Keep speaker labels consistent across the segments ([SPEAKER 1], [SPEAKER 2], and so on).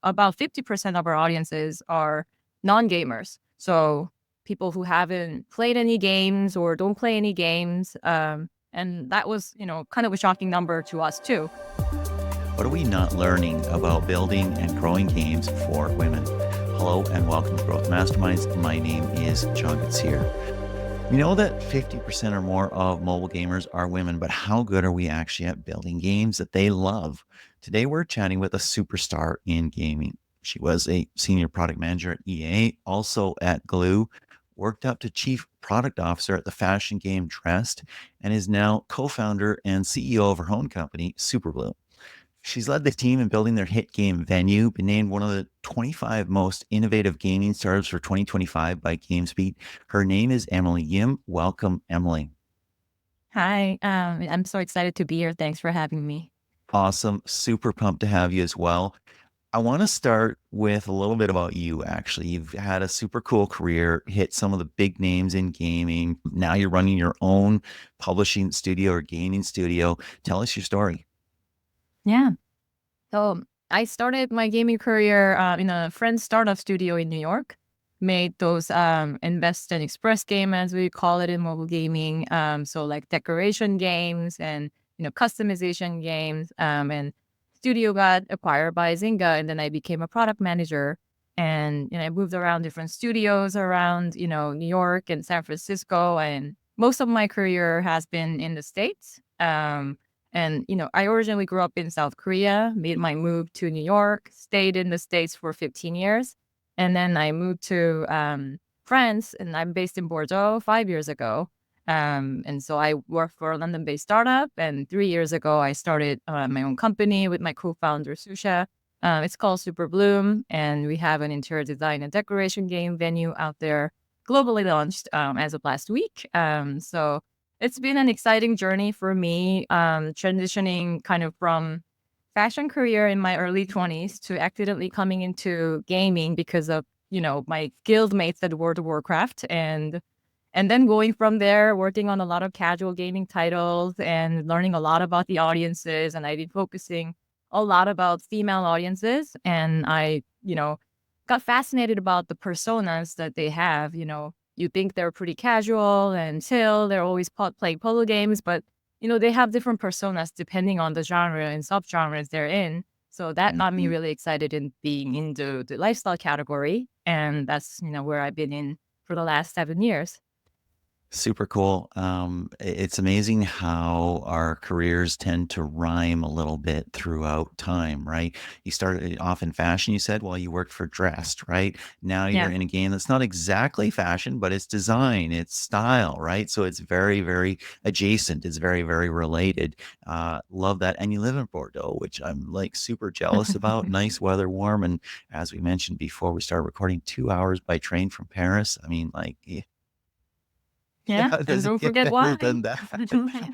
[SPEAKER 1] about 50% of our audiences are non-gamers. So people who haven't played any games or don't play any games. And that was, kind of a shocking number to us too.
[SPEAKER 2] What are we not learning about building and growing games for women? Hello and welcome to Growth Masterminds. My name is John Koetsier. We know that 50% or more of mobile gamers are women, but how good are we actually at building games that they love? Today, we're chatting with a superstar in gaming. She was a senior product manager at EA, also at Glue, worked up to chief product officer at the fashion game Dressed, and is now co-founder and CEO of her own company, Superbloom. She's led the team in building their hit game Venue, been named one of the 25 most innovative gaming startups for 2025 by GameSpeed. Her name is Emily Yim. Welcome, Emily.
[SPEAKER 1] Hi, I'm so excited to be here. Thanks for having me.
[SPEAKER 2] Awesome. Super pumped to have you as well. I want to start with a little bit about you, actually. You've had a super cool career, hit some of the big names in gaming. Now you're running your own publishing studio or gaming studio. Tell us your story.
[SPEAKER 1] Yeah. So I started my gaming career in a friend's startup studio in New York. Made those invest and express game, as we call it in mobile gaming. So like decoration games and customization games. And studio got acquired by Zynga, and then I became a product manager. And I moved around different studios around New York and San Francisco, and most of my career has been in the States. And, I originally grew up in South Korea, made my move to New York, stayed in the States for 15 years. And then I moved to France, and I'm based in Bordeaux 5 years ago. And so I work for a London-based startup. And 3 years ago, I started my own company with my co-founder, Susha. It's called Superbloom. And we have an interior design and decoration game Venue out there, globally launched as of last week. So it's been an exciting journey for me, transitioning kind of from fashion career in my early 20s to accidentally coming into gaming because of, my guild mates at World of Warcraft, and then going from there, working on a lot of casual gaming titles and learning a lot about the audiences. And I've been focusing a lot about female audiences. And I, got fascinated about the personas that they have. You think they're pretty casual and chill. They're always playing polo games, but they have different personas depending on the genre and subgenres they're in. So that got me
[SPEAKER 2] Mhm.
[SPEAKER 1] really excited in being into the lifestyle category. And that's, where I've been in for the last 7 years.
[SPEAKER 2] Super cool. It's amazing how our careers tend to rhyme a little bit throughout time, right? You started off in fashion, you said, while you worked for Dressed, right? Now you're
[SPEAKER 1] Yeah.
[SPEAKER 2] in a game that's not exactly fashion, but it's design, it's style, right? So it's very, very adjacent. It's very, very related. Love that. And you live in Bordeaux, which I'm like super jealous about. Nice weather, warm. And as we mentioned before, we started recording 2 hours by train from Paris. I mean, like,
[SPEAKER 1] Yeah.
[SPEAKER 2] yeah,
[SPEAKER 1] And
[SPEAKER 2] does it
[SPEAKER 1] don't
[SPEAKER 2] get
[SPEAKER 1] forget
[SPEAKER 2] better
[SPEAKER 1] why.
[SPEAKER 2] than that?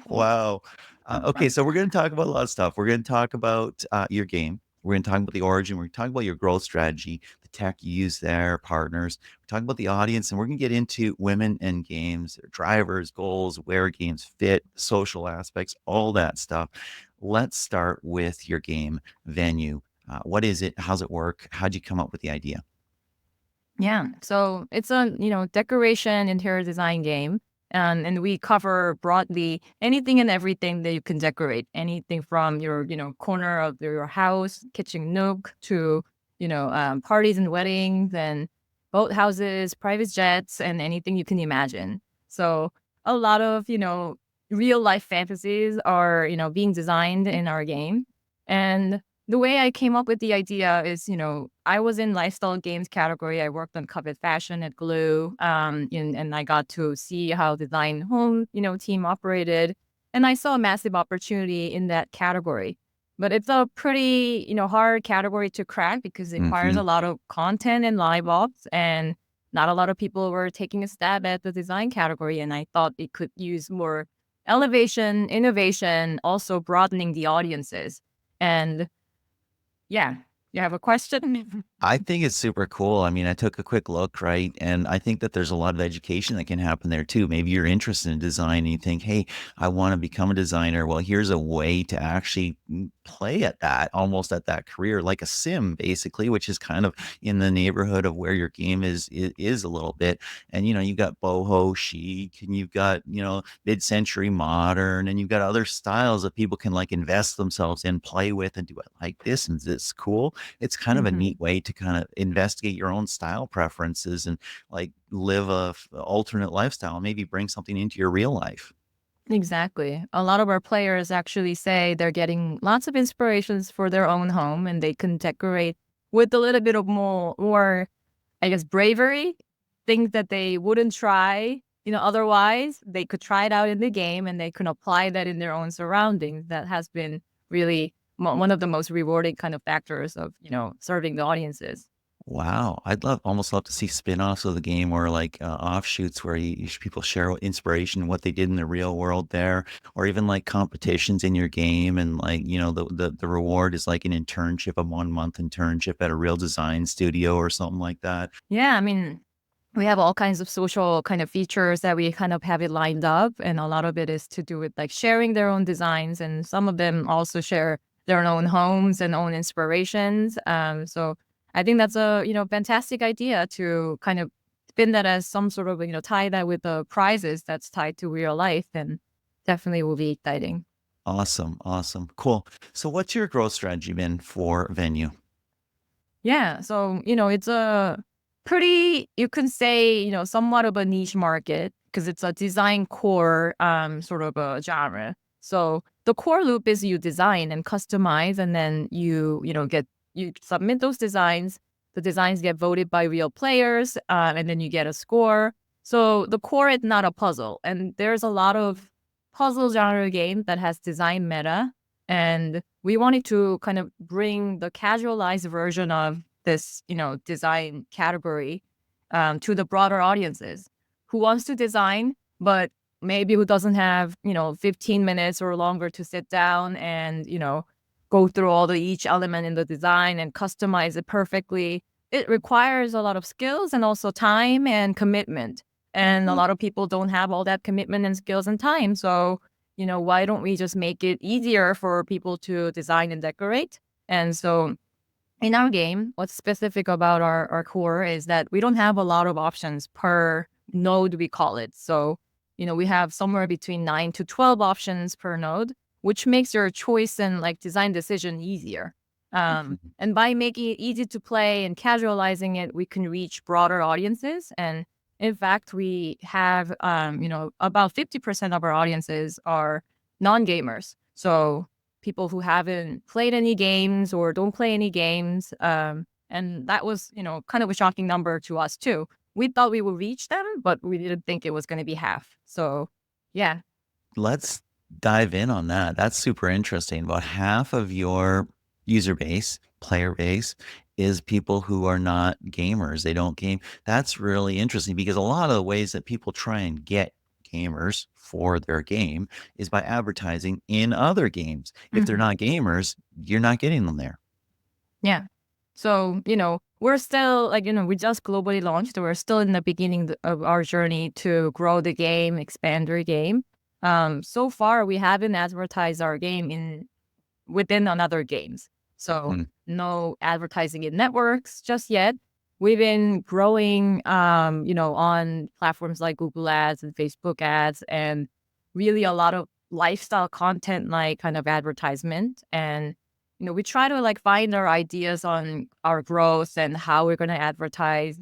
[SPEAKER 2] Wow. Okay, so we're going to talk about a lot of stuff. We're going to talk about your game. We're going to talk about the origin. We're going to talk about your growth strategy, the tech you use there, partners. We're talking about the audience, and we're going to get into women and games, their drivers, goals, where games fit, social aspects, all that stuff. Let's start with your game, Venue. What is it? How's it work? How'd you come up with the idea?
[SPEAKER 1] Yeah. So it's a, decoration interior design game. And we cover broadly anything and everything that you can decorate. Anything from your, corner of your house, kitchen nook to, parties and weddings and boat houses, private jets, and anything you can imagine. So a lot of, real life fantasies are, being designed in our game. And the way I came up with the idea is, I was in lifestyle games category. I worked on coveted fashion at Glue, and I got to see how design home, team operated, and I saw a massive opportunity in that category. But it's a pretty, hard category to crack because it requires a
[SPEAKER 2] Hmm.
[SPEAKER 1] lot of content and live ops, and not a lot of people were taking a stab at the design category. And I thought it could use more elevation, innovation, also broadening the audiences. And yeah. You have a question?
[SPEAKER 2] I think it's super cool. I mean, I took a quick look, right? And I think that there's a lot of education that can happen there too. Maybe you're interested in design and you think, hey, I want to become a designer. Well, here's a way to actually play at that, almost at that career, like a sim, basically, which is kind of in the neighborhood of where your game is a little bit. And you've got boho chic, and you've got mid-century modern, and you've got other styles that people can like invest themselves in, play with, and do it like this, and this cool. It's kind of a
[SPEAKER 1] Hmm.
[SPEAKER 2] neat way to kind of investigate your own style preferences and like live alternate lifestyle and maybe bring something into your real life.
[SPEAKER 1] Exactly. A lot of our players actually say they're getting lots of inspirations for their own home and they can decorate with a little bit of more, I guess, bravery, things that they wouldn't try, otherwise. They could try it out in the game and they can apply that in their own surroundings. That has been really one of the most rewarding kind of factors of, serving the audiences.
[SPEAKER 2] Wow, I'd almost love to see spin-offs of the game or like offshoots where people share inspiration, what they did in the real world there, or even like competitions in your game, and like the reward is like an internship, a 1 month internship at a real design studio or something like that.
[SPEAKER 1] Yeah, I mean, we have all kinds of social kind of features that we kind of have it lined up, and a lot of it is to do with like sharing their own designs, and some of them also share their own homes and own inspirations. So I think that's a fantastic idea to kind of spin that as some sort of tie that with the prizes that's tied to real life, and definitely will be exciting.
[SPEAKER 2] Awesome, awesome, cool. So, what's your growth strategy been for Venue?
[SPEAKER 1] Yeah. So, it's a pretty, you can say, somewhat of a niche market because it's a design core sort of a genre. So the core loop is you design and customize, and then you submit those designs. The designs get voted by real players, and then you get a score. So the core is not a puzzle. And there's a lot of puzzle genre game that has design meta. And we wanted to kind of bring the casualized version of this, design category to the broader audiences who wants to design, but maybe who doesn't have, 15 minutes or longer to sit down and, go through all the each element in the design and customize it perfectly. It requires a lot of skills and also time and commitment. And a lot of people don't have all that commitment and skills and time. So, why don't we just make it easier for people to design and decorate? And so in our game, what's specific about our core is that we don't have a lot of options per node, we call it. So, we have somewhere between 9 to 12 options per node, which makes your choice and like design decision easier. And by making it easy to play and casualizing it, we can reach broader audiences. And in fact, we have, about 50% of our audiences are non-gamers. So people who haven't played any games or don't play any games. And that was, kind of a shocking number to us too. We thought we would reach them, but we didn't think it was going to be half. So, yeah.
[SPEAKER 2] Let's dive in on that. That's super interesting. About half of your user base, player base, is people who are not gamers. They don't game. That's really interesting because a lot of the ways that people try and get gamers for their game is by advertising in other games. If they're
[SPEAKER 1] Mhm.
[SPEAKER 2] not gamers, you're not getting them there.
[SPEAKER 1] Yeah. So, we're still like, we just globally launched. We're still in the beginning of our journey to grow the game, expand our game. So far, we haven't advertised our game within another games. So
[SPEAKER 2] Hmm.
[SPEAKER 1] no advertising in networks just yet. We've been growing, on platforms like Google Ads and Facebook Ads, and really a lot of lifestyle content, like kind of advertisement. And we try to like find our ideas on our growth and how we're going to advertise,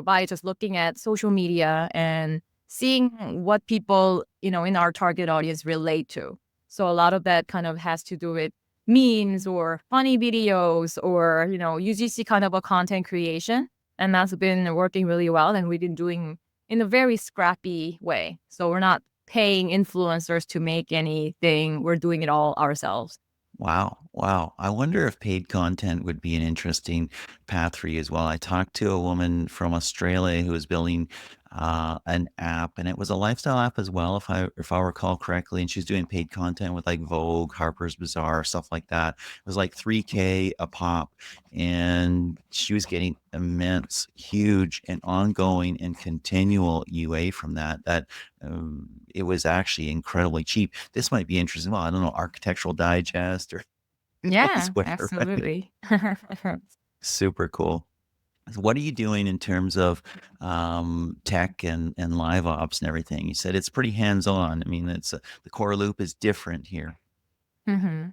[SPEAKER 1] by just looking at social media and seeing what people, in our target audience relate to. So a lot of that kind of has to do with memes or funny videos or, UGC kind of a content creation. And that's been working really well. And we've been doing in a very scrappy way. So we're not paying influencers to make anything. We're doing it all ourselves.
[SPEAKER 2] Wow. Wow. I wonder if paid content would be an interesting path for you as well. I talked to a woman from Australia who is building an app, and it was a lifestyle app as well, if I recall correctly. And she was doing paid content with like Vogue, Harper's Bazaar, stuff like that. It was like 3K a pop, and she was getting immense, huge, and ongoing and continual UA from that. It was actually incredibly cheap. This might be interesting. Well, I don't know, Architectural Digest or
[SPEAKER 1] Yeah,
[SPEAKER 2] whatever. Right?
[SPEAKER 1] absolutely.
[SPEAKER 2] Super cool. So what are you doing in terms of tech and live ops and everything? You said it's pretty hands on. I mean, the core loop is different here.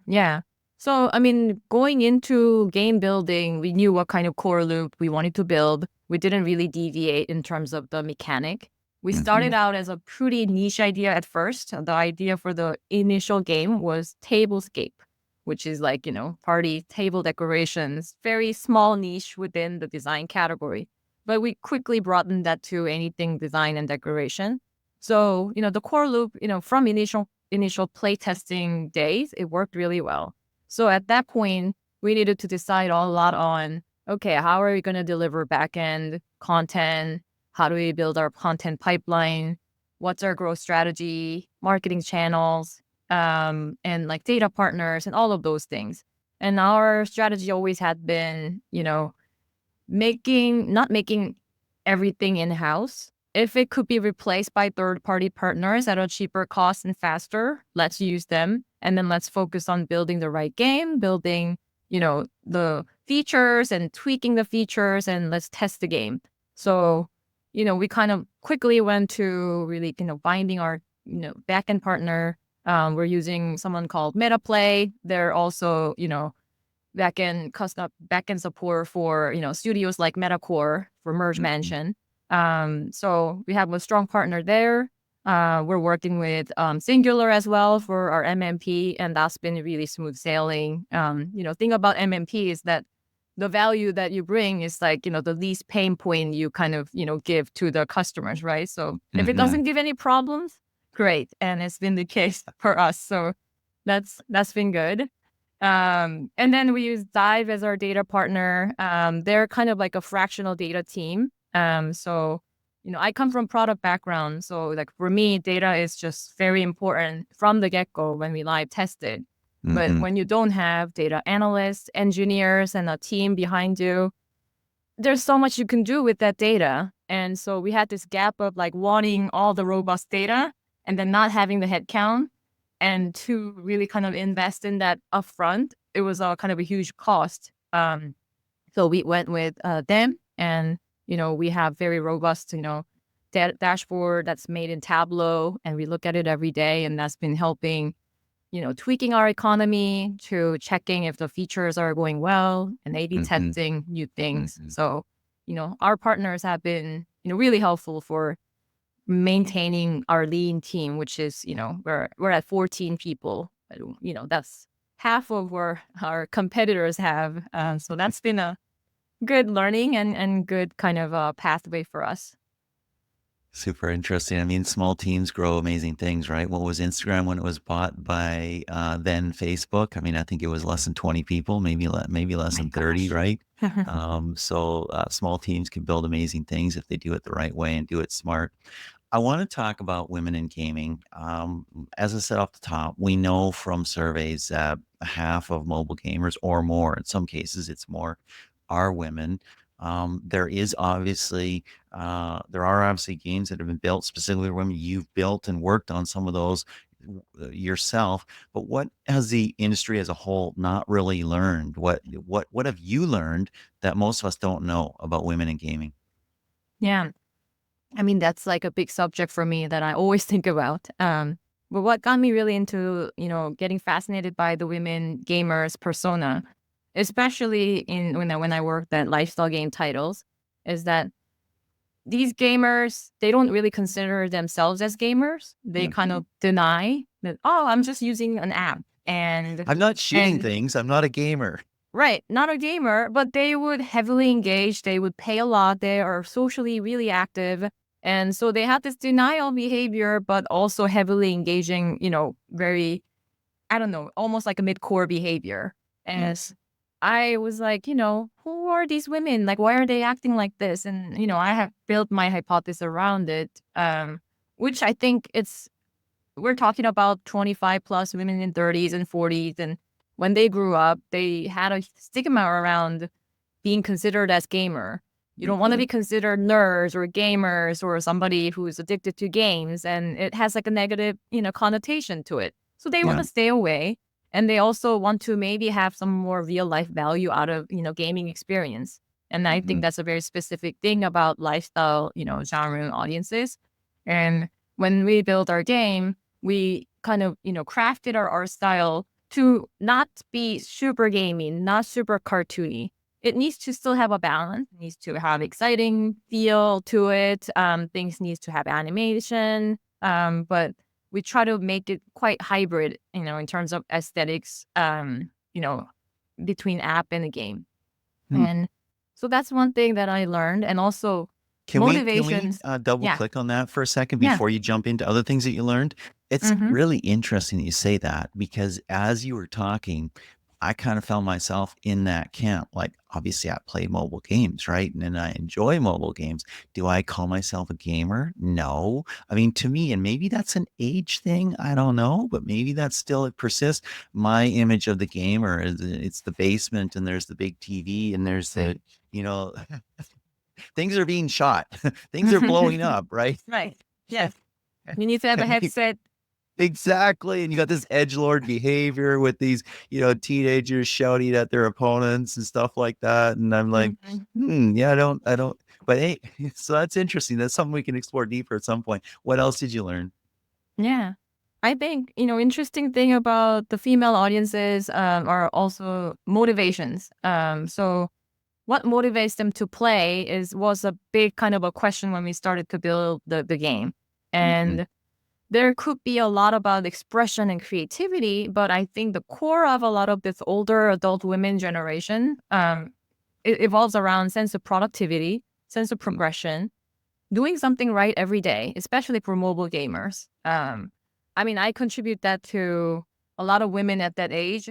[SPEAKER 1] Yeah. So, I mean, going into game building, we knew what kind of core loop we wanted to build. We didn't really deviate in terms of the mechanic. We started
[SPEAKER 2] Hmm.
[SPEAKER 1] out as a pretty niche idea at first. The idea for the initial game was tablescape, which is like, party table decorations, very small niche within the design category. But we quickly broadened that to anything design and decoration. So, the core loop, from initial playtesting days, it worked really well. So at that point, we needed to decide a lot on, okay, how are we going to deliver backend content? How do we build our content pipeline? What's our growth strategy, marketing channels, and like data partners and all of those things. And our strategy always had been, not making everything in-house. If it could be replaced by third-party partners at a cheaper cost and faster, let's use them. And then let's focus on building the right game, building, the features and tweaking the features, and let's test the game. So, we kind of quickly went to really, finding our, backend partner. We're using someone called MetaPlay. They're also, backend support for studios like Metacore for Merge
[SPEAKER 2] Hmm.
[SPEAKER 1] Mansion. So we have a strong partner there. We're working with Singular as well for our MMP, and that's been really smooth sailing. Thing about MMP is that the value that you bring is like the least pain point you kind of give to the customers, right? So if it
[SPEAKER 2] Hmm.
[SPEAKER 1] doesn't give any problems, great, and it's been the case for us. So that's been good. And then we use Dive as our data partner. They're kind of like a fractional data team. So, I come from product background. So like for me, data is just very important from the get-go when we live test it. But
[SPEAKER 2] Hmm.
[SPEAKER 1] when you don't have data analysts, engineers, and a team behind you, there's so much you can do with that data. And so we had this gap of like wanting all the robust data and then not having the headcount. And to really kind of invest in that upfront, it was kind of a huge cost. So we went with them, and we have very robust, dashboard that's made in Tableau, and we look at it every day, and that's been helping, tweaking our economy to checking if the features are going well and A/B
[SPEAKER 2] Hmm.
[SPEAKER 1] testing new things.
[SPEAKER 2] Hmm.
[SPEAKER 1] So, our partners have been, really helpful for maintaining our lean team, which is, we're at 14 people. That's half of where our competitors have. So that's been a good learning and good kind of pathway for us.
[SPEAKER 2] Super interesting. I mean, small teams grow amazing things, right? What was Instagram when it was bought by then Facebook? I mean, I think it was less than 20 people, maybe less
[SPEAKER 1] My
[SPEAKER 2] than 30,
[SPEAKER 1] gosh.
[SPEAKER 2] right? So small teams can build amazing things if they do it the right way and do it smart. I want to talk about women in gaming. As I said off the top, we know from surveys that half of mobile gamers or more, in some cases it's more, are women. There are obviously games that have been built specifically for women. You've built and worked on some of those yourself, but what has the industry as a whole not really learned? What have you learned that most of us don't know about women in gaming?
[SPEAKER 1] Yeah. I mean, that's like a big subject for me that I always think about. But what got me really into, getting fascinated by the women gamers persona, especially when I worked at lifestyle game titles, is that these gamers, they don't really consider themselves as gamers. They kind
[SPEAKER 2] Mhm.
[SPEAKER 1] of deny that, oh, I'm just using an app. And
[SPEAKER 2] I'm not shooting
[SPEAKER 1] and
[SPEAKER 2] things. I'm not a gamer.
[SPEAKER 1] right, not a gamer, but they would heavily engage. They would pay a lot. They are socially really active. And so they have this denial behavior, but also heavily engaging, very, I don't know, almost like a mid-core behavior. And I was like, who are these women? Like, why are they acting like this? And, I have built my hypothesis around it, which I think we're talking about 25 plus women in 30s and 40s. And when they grew up, they had a stigma around being considered as gamer. You don't want to be considered nerds or gamers or somebody who's addicted to games. And it has like a negative, connotation to it. So they want
[SPEAKER 2] Yeah.
[SPEAKER 1] to stay away. And they also want to maybe have some more real life value out of, gaming experience. And I think that's a very specific thing about lifestyle, genre audiences. And when we built our game, we kind of, crafted our art style to not be super gaming, not super cartoony. It needs to still have a balance. It needs to have exciting feel to it. Things needs to have animation. But we try to make it quite hybrid, in terms of aesthetics, between app and the game.
[SPEAKER 2] Hmm.
[SPEAKER 1] And so that's one thing that I learned. And also
[SPEAKER 2] Can we
[SPEAKER 1] motivations.
[SPEAKER 2] double
[SPEAKER 1] Yeah.
[SPEAKER 2] click on that for a second
[SPEAKER 1] Yeah.
[SPEAKER 2] before you jump into other things that you learned? It's really interesting that you say that, because as you were talking, I kind of found myself in that camp. Like, obviously, I play mobile games, right? And I enjoy mobile games. Do I call myself a gamer? No. I mean, to me, and maybe that's an age thing. I don't know, but maybe that's still, it persists. My image of the gamer is it's the basement and there's the big TV and there's the, you know, things are being shot, things are blowing up, right?
[SPEAKER 1] Right. Yes. You need to have a headset.
[SPEAKER 2] Exactly. And you got this edgelord behavior with these, teenagers shouting at their opponents and stuff like that. And I'm like, yeah, I don't, but hey, so that's interesting. That's something we can explore deeper at some point. What else did you learn?
[SPEAKER 1] Yeah. I think, interesting thing about the female audiences are also motivations. So what motivates them to play was a big kind of a question when we started to build the game. And there could be a lot about expression and creativity, but I think the core of a lot of this older adult women generation, it evolves around sense of productivity, sense of progression, doing something right every day, especially for mobile gamers. I mean, I contribute that to a lot of women at that age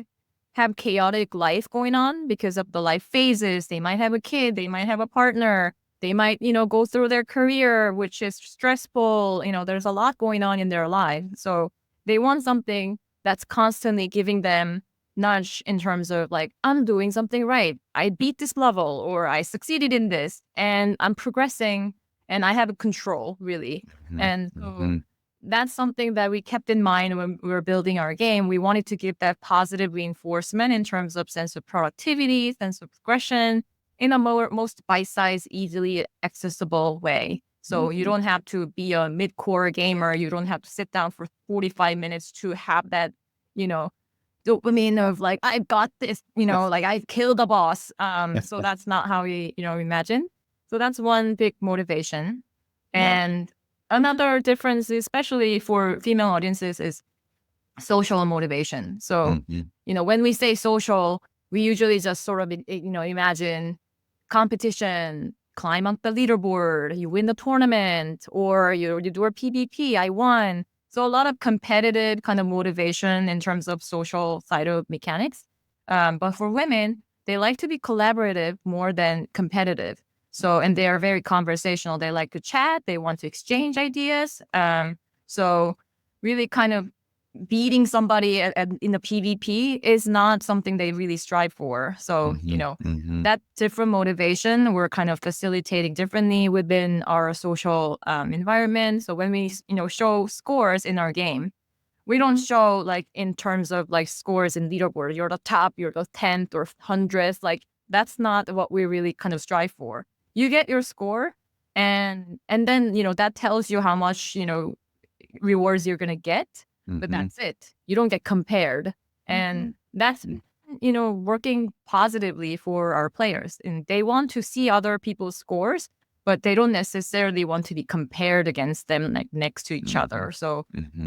[SPEAKER 1] have chaotic life going on because of the life phases. They might have a kid, they might have a partner, they might, go through their career, which is stressful. There's a lot going on in their life. So they want something that's constantly giving them nudge in terms of like, I'm doing something right. I beat this level or I succeeded in this and I'm progressing and I have control really. And so that's something that we kept in mind when we were building our game. We wanted to give that positive reinforcement in terms of sense of productivity, sense of progression in a most bite-sized, easily accessible way. So you don't have to be a mid-core gamer. You don't have to sit down for 45 minutes to have that, dopamine of like, I got this, like I killed a boss. So that's not how we, imagine. So that's one big motivation. And another difference, especially for female audiences, is social motivation. So, when we say social, we usually just sort of, imagine competition, climb up the leaderboard, you win the tournament, or you do a PvP, I won. So a lot of competitive kind of motivation in terms of social side of mechanics. But for women, they like to be collaborative more than competitive. So, and they are very conversational. They like to chat. They want to exchange ideas. So really kind of beating somebody in the PvP is not something they really strive for. So, that different motivation, we're kind of facilitating differently within our social environment. So when we, show scores in our game, we don't show like in terms of like scores in leaderboard. You're the top, you're the 10th or 100th. Like that's not what we really kind of strive for. You get your score and then, that tells you how much, rewards you're going to get. But that's it. You don't get compared. And that's, working positively for our players. And they want to see other people's scores, but they don't necessarily want to be compared against them like next to each other. So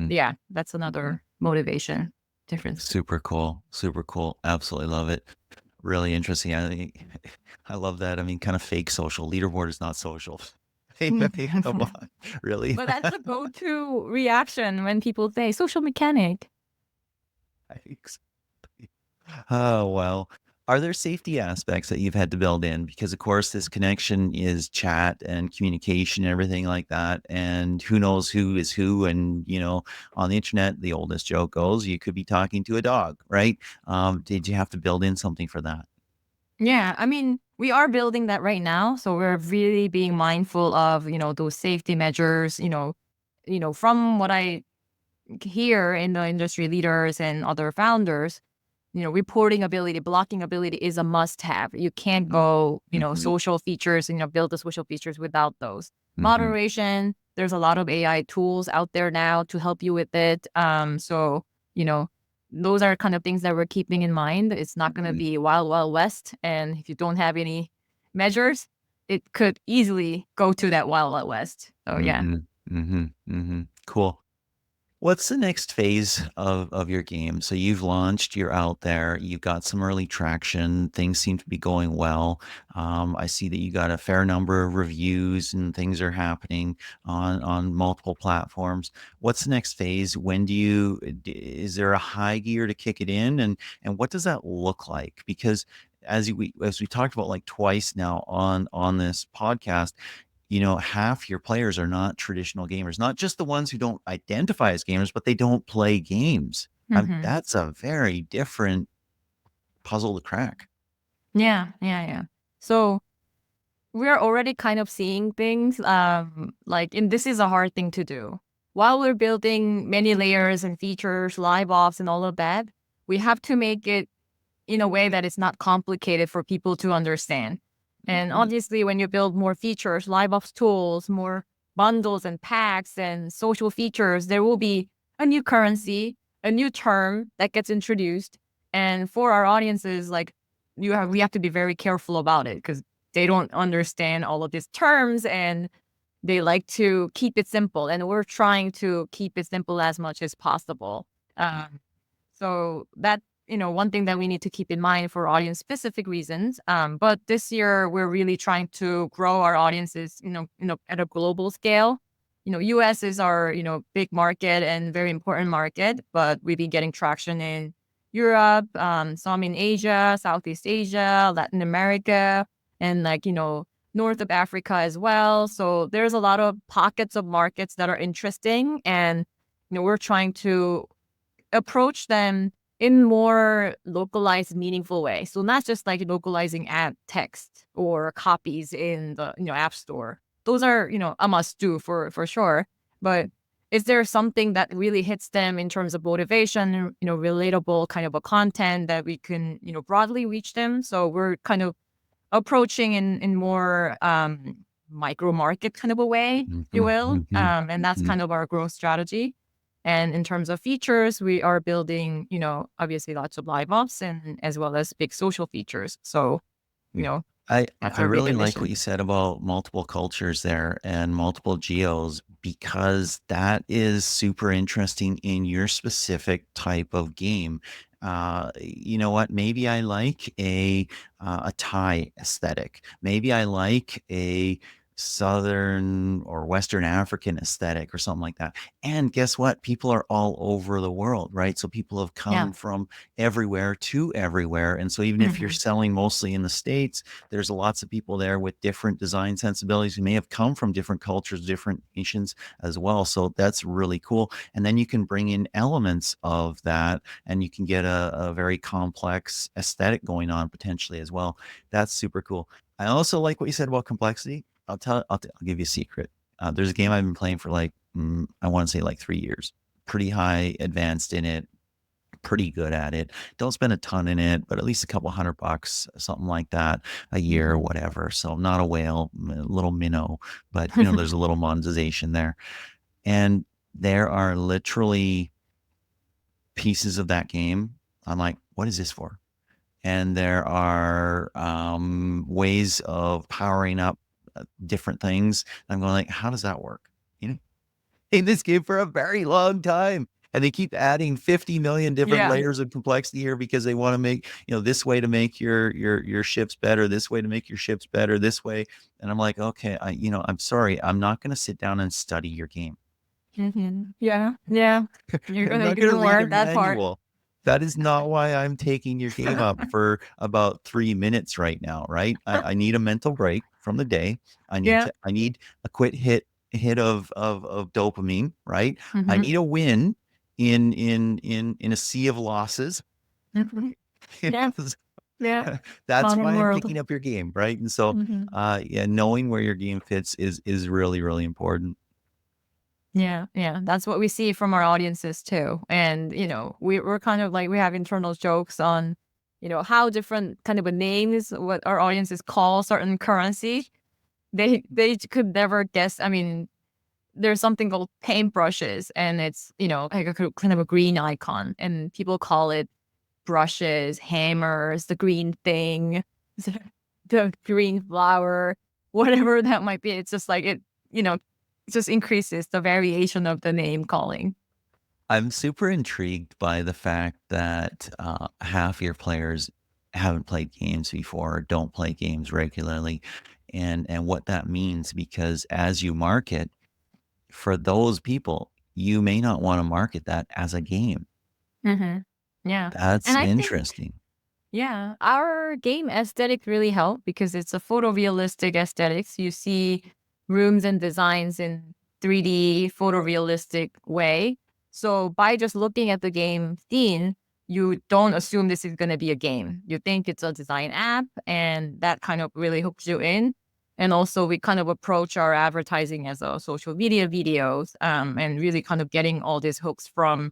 [SPEAKER 1] yeah, that's another motivation difference.
[SPEAKER 2] Super cool. Super cool. Absolutely love it. Really interesting. I love that. I mean, kind of fake social. Leaderboard is not social. Hey, come on, really?
[SPEAKER 1] But that's the go-to reaction when people say social mechanic.
[SPEAKER 2] Exactly. Oh, well, Are there safety aspects that you've had to build in? Because of course this connection is chat and communication and everything like that. And who knows who is who? And on the internet, the oldest joke goes, you could be talking to a dog, right? Did you have to build in something for that?
[SPEAKER 1] Yeah, I mean, we are building that right now, so we're really being mindful of, those safety measures, from what I hear in the industry leaders and other founders, reporting ability, blocking ability is a must have. You can't go,
[SPEAKER 2] Hmm.
[SPEAKER 1] social features, build the social features without those.
[SPEAKER 2] Hmm.
[SPEAKER 1] Moderation, there's a lot of AI tools out there now to help you with it. So, you know, those are kind of things that we're keeping in mind. It's not going to be wild, wild west. And if you don't have any measures, it could easily go to that wild, wild west. So, yeah.
[SPEAKER 2] Hmm. Hmm. Hmm. Cool. What's the next phase of your game? So you've launched, you're out there, you've got some early traction, things seem to be going well. I see that you got a fair number of reviews and things are happening on multiple platforms. What's the next phase? Is there a high gear to kick it in, and what does that look like? Because as we talked about like twice now on this podcast, half your players are not traditional gamers, not just the ones who don't identify as gamers, but they don't play games.
[SPEAKER 1] Hmm.
[SPEAKER 2] That's a very different puzzle to crack.
[SPEAKER 1] Yeah, yeah, yeah. So, we're already kind of seeing things like, and this is a hard thing to do. While we're building many layers and features, live ops and all of that, we have to make it in a way that it's not complicated for people to understand. And
[SPEAKER 2] Mhm.
[SPEAKER 1] obviously, when you build more features, live ops tools, more bundles and packs and social features, there will be a new currency, a new term that gets introduced. And for our audiences, like we have to be very careful about it because they don't understand all of these terms and they like to keep it simple. And we're trying to keep it simple as much as possible. So that, one thing that we need to keep in mind for audience specific reasons. But this year we're really trying to grow our audiences, at a global scale. US is our, big market and very important market, but we've been getting traction in Europe, some in Asia, Southeast Asia, Latin America, and like, north of Africa as well. So there's a lot of pockets of markets that are interesting. And, we're trying to approach them in more localized, meaningful way. So not just like localizing ad text or copies in the app store. Those are a must do for sure. But is there something that really hits them in terms of motivation, relatable kind of a content that we can broadly reach them? So we're kind of approaching in more micro market kind of a way, if you
[SPEAKER 2] Mhm,
[SPEAKER 1] will.
[SPEAKER 2] mhm,
[SPEAKER 1] And that's
[SPEAKER 2] mhm.
[SPEAKER 1] kind of our growth strategy. And in terms of features, we are building, obviously lots of live ops and as well as big social features. So, you know, that's
[SPEAKER 2] I
[SPEAKER 1] our big
[SPEAKER 2] really like what
[SPEAKER 1] ambition.
[SPEAKER 2] you said about multiple cultures there and multiple geos because that is super interesting in your specific type of game. You know what? Maybe I like a Thai aesthetic. Maybe I like a Southern or Western African aesthetic or something like that. And guess what? People are all over the world, right? So people have
[SPEAKER 1] Yeah.
[SPEAKER 2] come from everywhere to everywhere. And so even if you're
[SPEAKER 1] Hmm.
[SPEAKER 2] selling mostly in the States, there's lots of people there with different design sensibilities who may have come from different cultures, different nations as well. So that's really cool. And then you can bring in elements of that and you can get a very complex aesthetic going on potentially as well. That's super cool. I also like what you said about complexity. I'll give you a secret. There's a game I've been playing for like, I want to say like 3 years, pretty high advanced in it, pretty good at it. Don't spend a ton in it, but at least a couple $100, something like that a year or
[SPEAKER 1] Hmm.
[SPEAKER 2] whatever. So not a whale, a little minnow, but there's a little monetization there. And there are literally pieces of that game. I'm like, what is this for? And there are ways of powering up different things. I'm going like, how does that work? You know, in this game for a very long time. And they keep adding 50 million different
[SPEAKER 1] Yeah.
[SPEAKER 2] layers of complexity here because they want to make, this way to make your ships better, this way to make your ships better, this way. And I'm like, okay, I'm sorry, I'm not going to sit down and study your game.
[SPEAKER 1] Hmm. Yeah. Yeah. You're
[SPEAKER 2] I'm
[SPEAKER 1] gonna
[SPEAKER 2] not
[SPEAKER 1] you're
[SPEAKER 2] going to
[SPEAKER 1] gonna
[SPEAKER 2] read a
[SPEAKER 1] learn that part.
[SPEAKER 2] manual. That is not why I'm taking your game up for about 3 minutes right now, right? I need a mental break from the day.
[SPEAKER 1] Yeah.
[SPEAKER 2] I need a quick hit of dopamine, right? I
[SPEAKER 1] Hmm.
[SPEAKER 2] need a win in a sea of losses.
[SPEAKER 1] Hmm.
[SPEAKER 2] You
[SPEAKER 1] Yeah.
[SPEAKER 2] know,
[SPEAKER 1] Yeah.
[SPEAKER 2] that's
[SPEAKER 1] Modern
[SPEAKER 2] why I'm
[SPEAKER 1] world.
[SPEAKER 2] picking up your game, right? And so,
[SPEAKER 1] Hmm.
[SPEAKER 2] yeah, knowing where your game fits is really, really important.
[SPEAKER 1] Yeah, yeah, that's what we see from our audiences too. And we're kind of like we have internal jokes on, how different kind of a names what our audiences call certain currency. They could never guess. I mean, there's something called paintbrushes, and it's like a kind of a green icon, and people call it brushes, hammers, the green thing, the green flower, whatever that might be. It's just like you know, it just increases the variation of the name calling.
[SPEAKER 2] I'm super intrigued by the fact that half your players haven't played games before, or don't play games regularly, and what that means. Because as you market for those people, you may not want to market that as a game.
[SPEAKER 1] Hmm. Yeah.
[SPEAKER 2] That's
[SPEAKER 1] And I think,
[SPEAKER 2] interesting.
[SPEAKER 1] yeah, our game aesthetic really helped because it's a photorealistic aesthetics. You see rooms and designs in 3D photorealistic way. So by just looking at the game theme, you don't assume this is going to be a game. You think it's a design app, and that kind of really hooks you in. And also, we kind of approach our advertising as a social media videos, and really kind of getting all these hooks from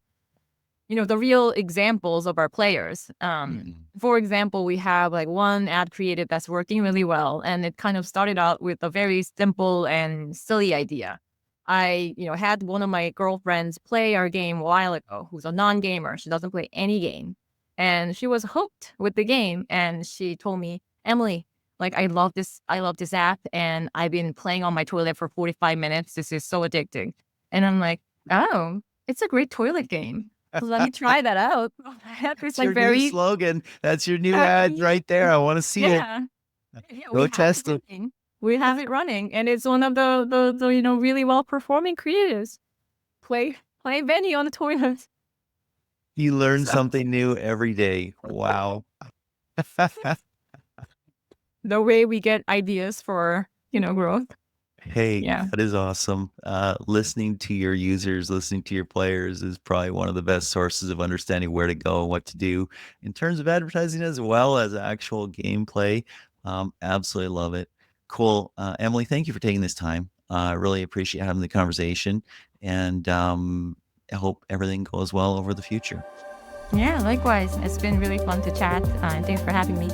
[SPEAKER 1] the real examples of our players.
[SPEAKER 2] Mhm.
[SPEAKER 1] For example, we have like one ad creative that's working really well, and it kind of started out with a very simple and silly idea. I had one of my girlfriends play our game a while ago, who's a non-gamer. She doesn't play any game. And she was hooked with the game. And she told me, Emily, like I love this app, and I've been playing on my toilet for 45 minutes. This is so addicting. And I'm like, oh, it's a great toilet game. Let me try that out. It's
[SPEAKER 2] That's
[SPEAKER 1] like
[SPEAKER 2] your new
[SPEAKER 1] very
[SPEAKER 2] slogan. That's your new ad
[SPEAKER 1] yeah,
[SPEAKER 2] right there. I want to see it.
[SPEAKER 1] yeah. Yeah, we
[SPEAKER 2] Go
[SPEAKER 1] have it
[SPEAKER 2] test it.
[SPEAKER 1] running. We have it running, and it's one of the really well performing creatives. Play Benny on the toilet.
[SPEAKER 2] You learn
[SPEAKER 1] So
[SPEAKER 2] something new every day. Wow.
[SPEAKER 1] the way we get ideas for growth.
[SPEAKER 2] Hey,
[SPEAKER 1] Yeah.
[SPEAKER 2] that is awesome. Listening to your users, listening to your players is probably one of the best sources of understanding where to go and what to do in terms of advertising as well as actual gameplay. Absolutely love it. Cool. Emily, thank you for taking this time. I really appreciate having the conversation, and I hope everything goes well over the future.
[SPEAKER 1] Yeah. Likewise, it's been really fun to chat. And thanks for having me.